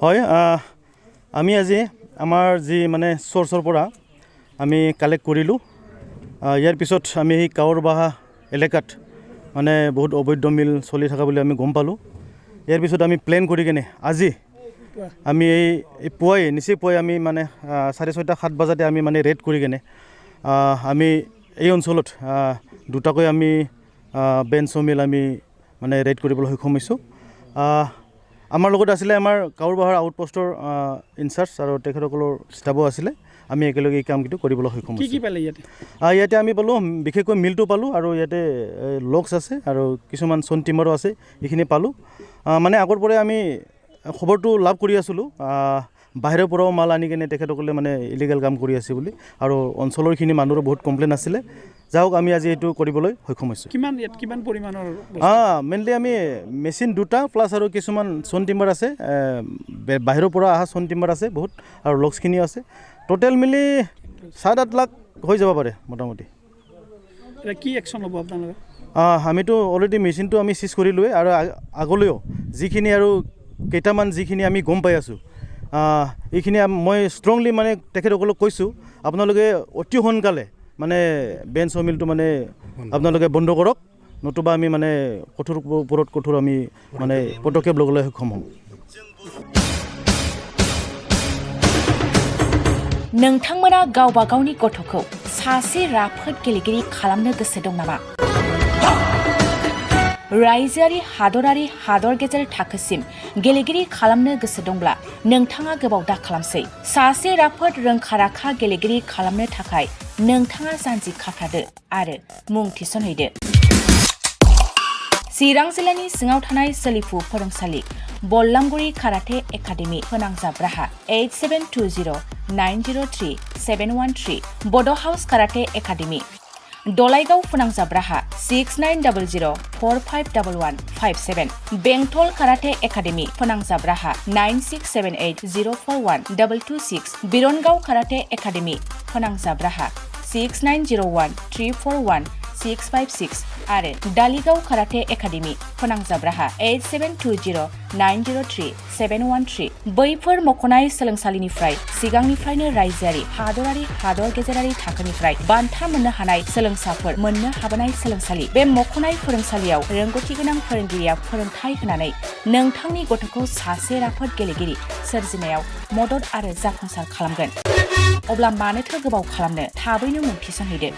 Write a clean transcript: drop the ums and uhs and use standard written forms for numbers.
হয় আমি আজি আমাৰ যি মানে সোৰ্সৰ পৰা আমি কালেক্ট কৰিলোঁ ইয়াৰ পিছত আমি এই কাৱৰবাহা এলেকাত মানে বহুত অবৈধ মিল চলি থকা বুলি আমি গম পালোঁ ইয়াৰ পিছত আমি প্লেন কৰি কিনে আজি আমি এই নিচেই পুৱাই আমি মানে 6:30-7 বজাতে আমি মানে ৰেড কৰি কিনে আমি এই অঞ্চলত দুটাকৈ আমি বেঞ্চ মিল আমি মানে ৰেড কৰিবলৈ সক্ষম হৈছোঁ আমাৰ লগত আছিলে আমাৰ কাৱৰবাহাৰ আউটপোষ্টৰ ইনচাৰ্জ আৰু তেখেতসকলৰ ষ্টাফো আছিলে আমি একেলগে এই কামটো কৰিবলৈ সক্ষম হৈছোঁ। কি পালে ইয়াতে আমি পালোঁ বিশেষকৈ মিলটো পালোঁ আৰু ইয়াতে লকছ আছে আৰু কিছুমান চন টিমাৰো আছে এইখিনি পালোঁ মানে আগৰ পৰাই আমি খবৰটো লাভ কৰি আছিলোঁ বাহিৰৰ পৰাও মাল আনি কিনে তেখেতসকলে মানে ইলিগেল কাম কৰি আছে বুলি আৰু অঞ্চলৰখিনি মানুহৰো বহুত কমপ্লেইন আছিলে যাওক আমি আজি এইটো কৰিবলৈ সক্ষম হৈছোঁ। কিমান পৰিমাণৰ মেইনলি আমি মেচিন দুটা প্লাছ আৰু কিছুমান চন টিম্বাৰ আছে বাহিৰৰ পৰা অহা চন টিম্বাৰ আছে বহুত আৰু লকছখিনিও আছে টোটেল মিলি 7-8 লাখ হৈ যাব পাৰে মোটামুটি। কি একশ্যন ল'ব আপোনালোকে? আমিতো অলৰেডি মেচিনটো আমি চিজ কৰিলোৱে আৰু আগলৈও যিখিনি আৰু কেইটামান যিখিনি আমি গম পাই আছোঁ এইখিনি মই ষ্ট্ৰংলি মানে তেখেতসকলক কৈছোঁ আপোনালোকে অতি সোনকালে মানে বেঞ্চ মিলটো মানে আপোনালোকে বন্ধ কৰক নতুবা আমি মানে কঠোৰ ওপৰত কঠোৰ আমি মানে পদক্ষেপ ল'বলৈ সক্ষম হ'ম। नोंथांमोना गावबा गावनि गथ'खौ सासे राफोद गेलेगिरि खालामनो गोसो दं नामा? रायजोआरि हादरारि हादर गेजेर थाखोसिम गेलेगिरि खालामनो गोसो दंब्ला नोंथाङा गोबाव दा खालामसै। सासे राफोद रोंखा-राखा गेलेगिरि खालामनो थाखाय नोंथाङा जानजि खाफ्रादो आरो मुं थिसनहैदो। चिरां जिल्लानि सिङाव थानाय सोलिफु फोरोंसालि बल्लामगुरि काराटे एकाडेमि फोनांजाब राहा 8720903713 बड' हाउस काराटे एकाडेमि दलाइगाव फोनांजाब राहा 6900451157 बेंटल काराटे एकाडेमि फोनांजाब राहा 9678041226 बिरनगाव काराटे एकाडेमि फोनांजाब राहा 6901341656 आरो डालिगाव काराटे एकाडेमि फोनांजाब राहा 8720903713 बैफोर मख'नाय सोलोंसालिनिफ्राय सिगांनिफ्रायनो रायजोआरि हादरारि हादर गेजेरारि थाखोनिफ्राय बान्था मोननो हानाय सोलोंसाफोर मोननो हाबोनाय सोलोंसालि बे मख'नाय फोरोंसालियाव रोंगौथि गोनां फोरोंगिरिया फोरोंथाय होनानै नोंथांनि गथ'खौ सासे राफोद गेलेगिरि सोरजिनायाव मदद आरो जाफुंसार खालामगोन। अब्ला मानोथो गोबाव खालामनो थाबैनो मुं थिसनहैदो।